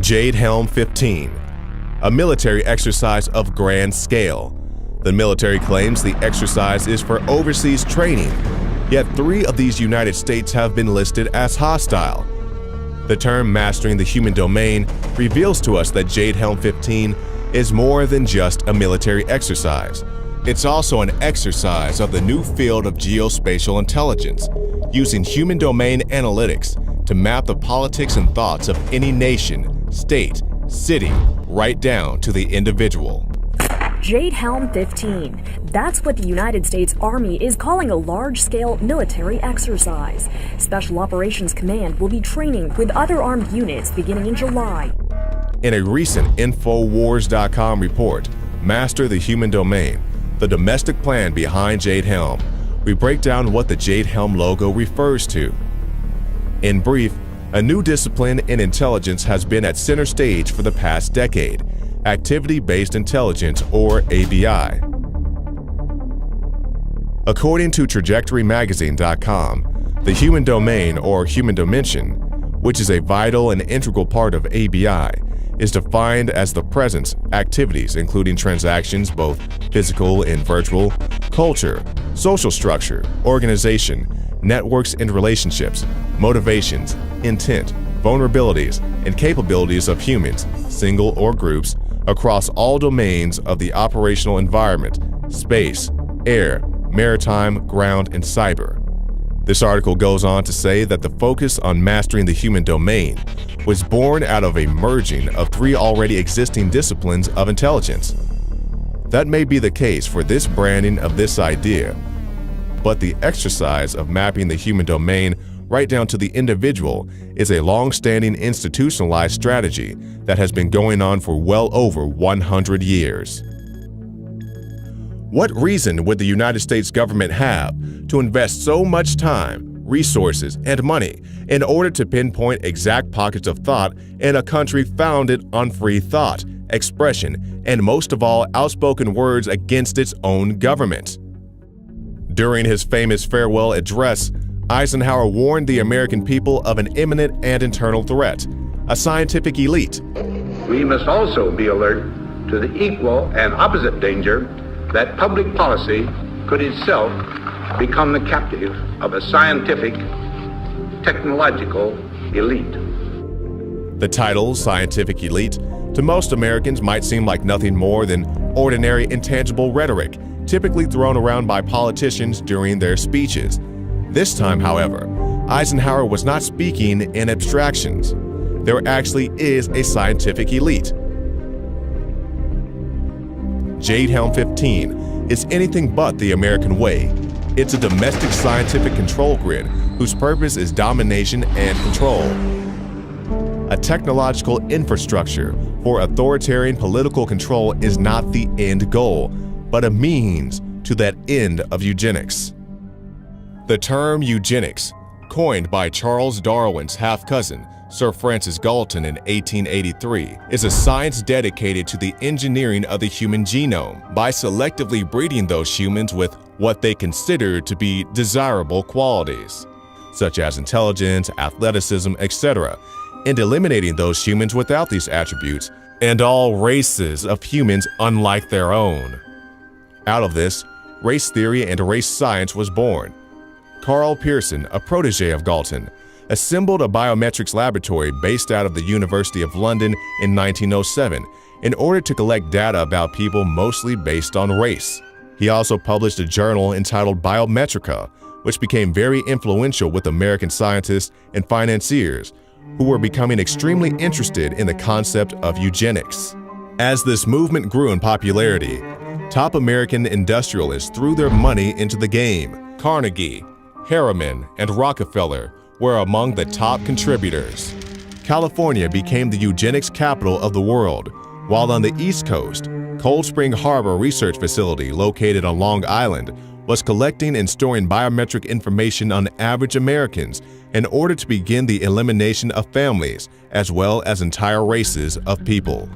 Jade Helm 15, a military exercise of grand scale. The military claims the exercise is for overseas training, yet 3 of these United States have been listed as hostile. The term mastering the human domain reveals to us that Jade Helm 15 is more than just a military exercise. It's also an exercise of the new field of geospatial intelligence, using human domain analytics to map the politics and thoughts of any nation, state, city, right down to the individual. Jade Helm 15. That's what the United States Army is calling a large-scale military exercise. Special Operations Command will be training with other armed units beginning in July. In a recent Infowars.com report, Master the Human Domain, the domestic plan behind Jade Helm, we break down what the Jade Helm logo refers to. In brief, a new discipline in intelligence has been at center stage for the past decade: activity-based intelligence, or ABI. According to TrajectoryMagazine.com, the human domain, or human dimension, which is a vital and integral part of ABI, is defined as the presence, activities including transactions, both physical and virtual, culture, social structure, organization, networks and relationships, motivations, intent, vulnerabilities, and capabilities of humans, single or groups, across all domains of the operational environment: space, air, maritime, ground, and cyber. This article goes on to say that the focus on mastering the human domain was born out of a merging of 3 already existing disciplines of intelligence. That may be the case for this branding of this idea, but the exercise of mapping the human domain right down to the individual is a long-standing institutionalized strategy that has been going on for well over 100 years. What reason would the United States government have to invest so much time, resources, and money in order to pinpoint exact pockets of thought in a country founded on free thought, expression, and most of all, outspoken words against its own government? During his famous farewell address, Eisenhower warned the American people of an imminent and internal threat: a scientific elite. We must also be alert to the equal and opposite danger that public policy could itself become the captive of a scientific, technological elite. The title, scientific elite, to most Americans might seem like nothing more than ordinary intangible rhetoric, typically thrown around by politicians during their speeches. This time, however, Eisenhower was not speaking in abstractions. There actually is a scientific elite. Jade Helm 15 is anything but the American way. It's a domestic scientific control grid whose purpose is domination and control. A technological infrastructure for authoritarian political control is not the end goal, but a means to that end of eugenics. The term eugenics, coined by Charles Darwin's half-cousin, Sir Francis Galton, in 1883, is a science dedicated to the engineering of the human genome by selectively breeding those humans with what they consider to be desirable qualities, such as intelligence, athleticism, etc., and eliminating those humans without these attributes and all races of humans unlike their own. Out of this, race theory and race science was born. Carl Pearson, a protege of Galton, assembled a biometrics laboratory based out of the University of London in 1907 in order to collect data about people mostly based on race. He also published a journal entitled Biometrica, which became very influential with American scientists and financiers who were becoming extremely interested in the concept of eugenics. As this movement grew in popularity, top American industrialists threw their money into the game. Carnegie, Harriman, and Rockefeller were among the top contributors. California became the eugenics capital of the world, while on the East Coast, Cold Spring Harbor Research Facility, located on Long Island, was collecting and storing biometric information on average Americans in order to begin the elimination of families as well as entire races of people.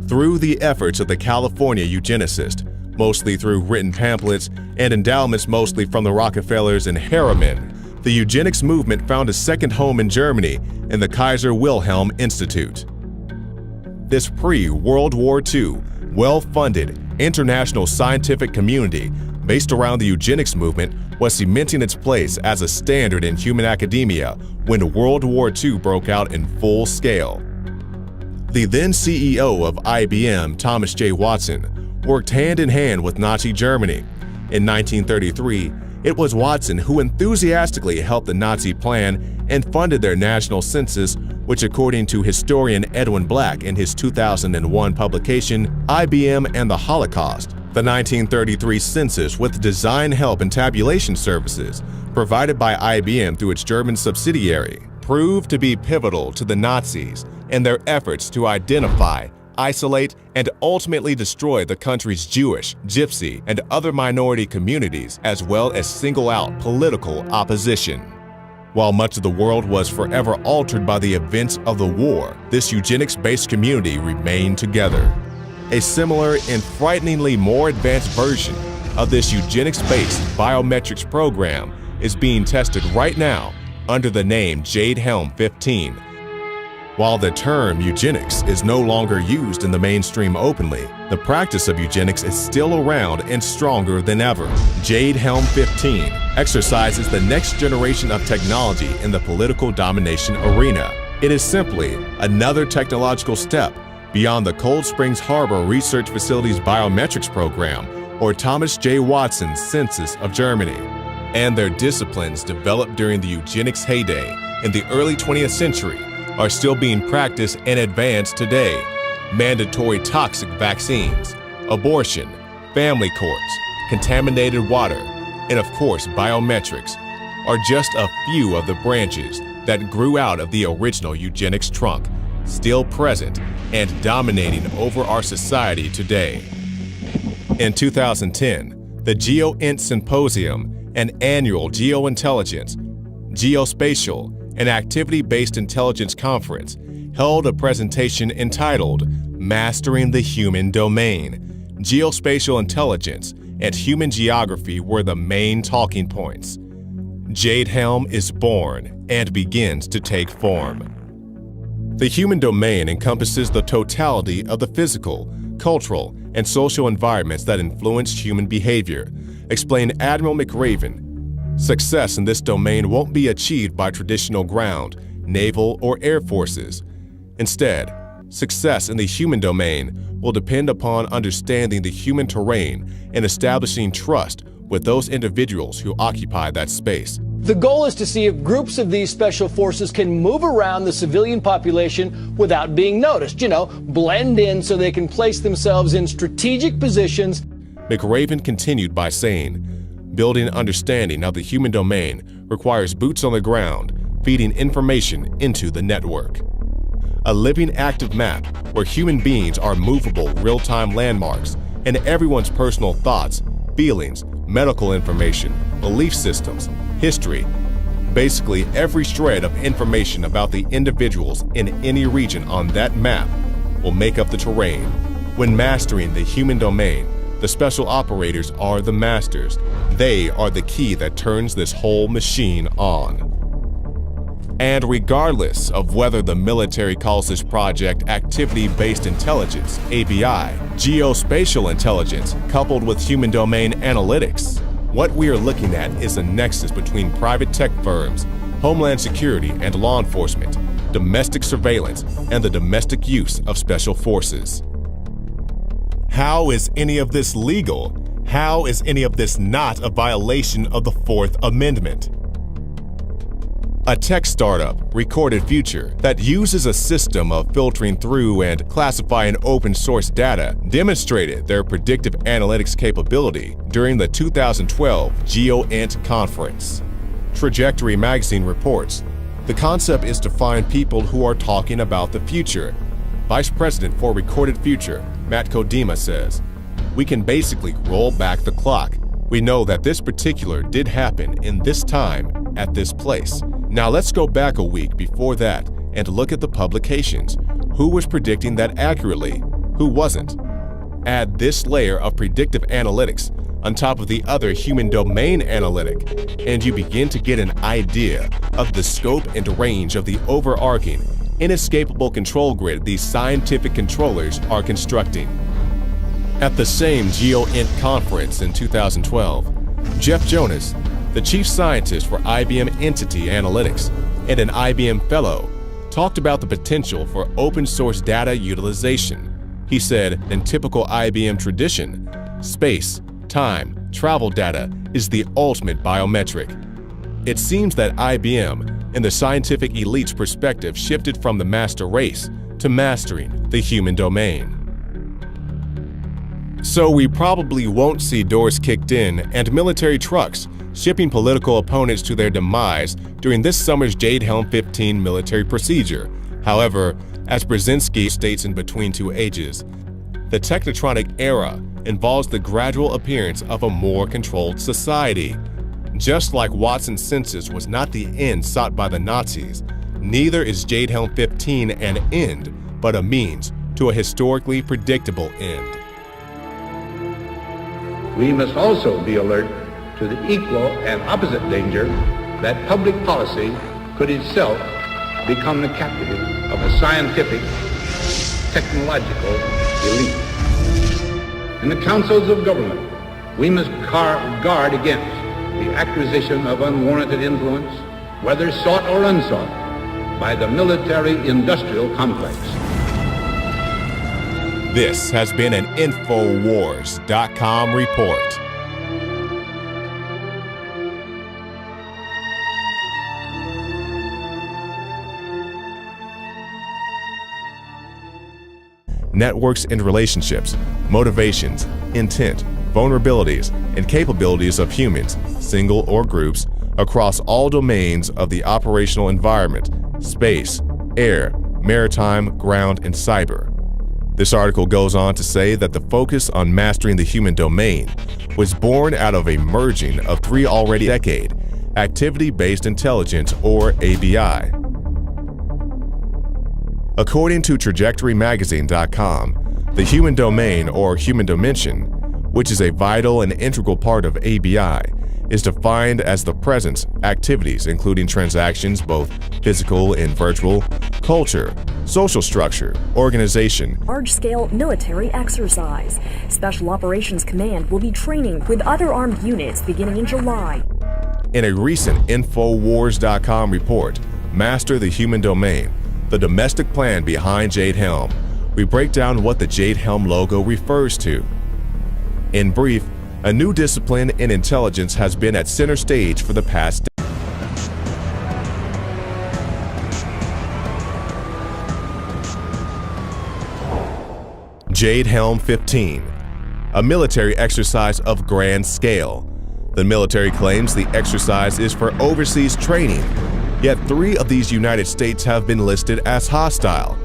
Through the efforts of the California eugenicists, mostly through written pamphlets and endowments mostly from the Rockefellers and Harriman, the eugenics movement found a second home in Germany in the Kaiser Wilhelm Institute. this pre-World War II, well-funded international scientific community based around the eugenics movement was cementing its place as a standard in human academia when World War II broke out in full scale. The then CEO of IBM, Thomas J. Watson, worked hand-in-hand with Nazi Germany. In 1933, it was Watson who enthusiastically helped the Nazi plan and funded their national census, which, according to historian Edwin Black in his 2001 publication, IBM and the Holocaust, the 1933 census, with design help and tabulation services provided by IBM through its German subsidiary, proved to be pivotal to the Nazis in their efforts to identify, isolate, and ultimately destroy the country's Jewish, Gypsy, and other minority communities, as well as single out political opposition. While much of the world was forever altered by the events of the war, this eugenics-based community remained together. A similar and frighteningly more advanced version of this eugenics-based biometrics program is being tested right now under the name Jade Helm 15. While the term eugenics is no longer used in the mainstream openly, the practice of eugenics is still around and stronger than ever. Jade Helm 15 exercises the next generation of technology in the political domination arena. It is simply another technological step beyond the Cold Springs Harbor Research Facility's biometrics program or Thomas J. Watson's Census of Germany. And their disciplines developed during the eugenics heyday in the early 20th century are still being practiced and advanced today. Mandatory toxic vaccines, abortion, family courts, contaminated water, and of course biometrics are just a few of the branches that grew out of the original eugenics trunk, still present and dominating over our society today. In 2010, the GeoInt Symposium, an annual geointelligence, geospatial, and activity-based intelligence conference, held a presentation entitled Mastering the Human Domain. Geospatial intelligence and human geography were the main talking points. Jade Helm is born and begins to take form. The human domain encompasses the totality of the physical, cultural, and social environments that influence human behavior, explained Admiral McRaven. Success in this domain won't be achieved by traditional ground, naval, or air forces. Instead, success in the human domain will depend upon understanding the human terrain and establishing trust with those individuals who occupy that space. The goal is to see if groups of these special forces can move around the civilian population without being noticed, blend in so they can place themselves in strategic positions. McRaven continued by saying, building understanding of the human domain requires boots on the ground, feeding information into the network. A living active map where human beings are movable real-time landmarks and everyone's personal thoughts, feelings, medical information, belief systems, history, basically every shred of information about the individuals in any region on that map will make up the terrain. When mastering the human domain, the special operators are the masters. They are the key that turns this whole machine on. And regardless of whether the military calls this project Activity-Based Intelligence, ABI, geospatial intelligence coupled with human domain analytics, what we are looking at is a nexus between private tech firms, homeland security and law enforcement, domestic surveillance, and the domestic use of special forces. How is any of this legal? How is any of this not a violation of the Fourth Amendment? A tech startup, Recorded Future, that uses a system of filtering through and classifying open source data, demonstrated their predictive analytics capability during the 2012 GeoInt conference. Trajectory magazine reports, the concept is to find people who are talking about the future. Vice President for Recorded Future, Matt Kodima, says, we can basically roll back the clock. We know that this particular did happen in this time at this place. Now let's go back a week before that and look at the publications. Who was predicting that accurately? Who wasn't? Add this layer of predictive analytics on top of the other human domain analytic, and you begin to get an idea of the scope and range of the overarching, inescapable control grid these scientific controllers are constructing. At the same GeoInt conference in 2012, Jeff Jonas, the chief scientist for IBM Entity Analytics and an IBM fellow, talked about the potential for open source data utilization. He said, in typical IBM tradition, space, time, travel data is the ultimate biometric. It seems that IBM, in the scientific elite's perspective, shifted from the master race to mastering the human domain. So we probably won't see doors kicked in and military trucks shipping political opponents to their demise during this summer's Jade Helm 15 military procedure. However, as Brzezinski states in Between Two Ages, the technotronic era involves the gradual appearance of a more controlled society. Just like Watson's census was not the end sought by the Nazis, neither is Jade Helm 15 an end, but a means to a historically predictable end. We must also be alert to the equal and opposite danger that public policy could itself become the captive of a scientific, technological elite. In the councils of government, we must guard against the acquisition of unwarranted influence, whether sought or unsought, by the military-industrial complex. This has been an Infowars.com report. Networks and relationships, motivations, intent, vulnerabilities, and capabilities of humans, single or groups, across all domains of the operational environment, space, air, maritime, ground, and cyber. This article goes on to say that the focus on mastering the human domain was born out of a merging of three already decade activity-based intelligence, or ABI. According to TrajectoryMagazine.com, the human domain, or human dimension, which is a vital and integral part of ABI, is defined as the presence, activities including transactions, both physical and virtual, culture, social structure, organization. Large-scale military exercise. Special Operations Command will be training with other armed units beginning in July. In a recent Infowars.com report, Master the Human Domain, the domestic plan behind Jade Helm, we break down what the Jade Helm logo refers to. In brief, a new discipline in intelligence has been at center stage for the past decade. Jade Helm 15, a military exercise of grand scale. The military claims the exercise is for overseas training, yet 3 of these United States have been listed as hostile.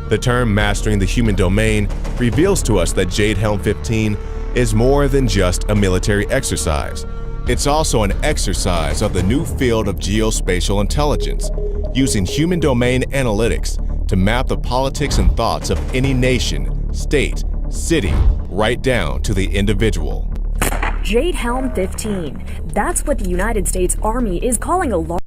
The term mastering the human domain reveals to us that Jade Helm 15 is more than just a military exercise. It's also an exercise of the new field of geospatial intelligence, using human domain analytics to map the politics and thoughts of any nation, state, city, right down to the individual. Jade Helm 15. That's what the United States Army is calling a large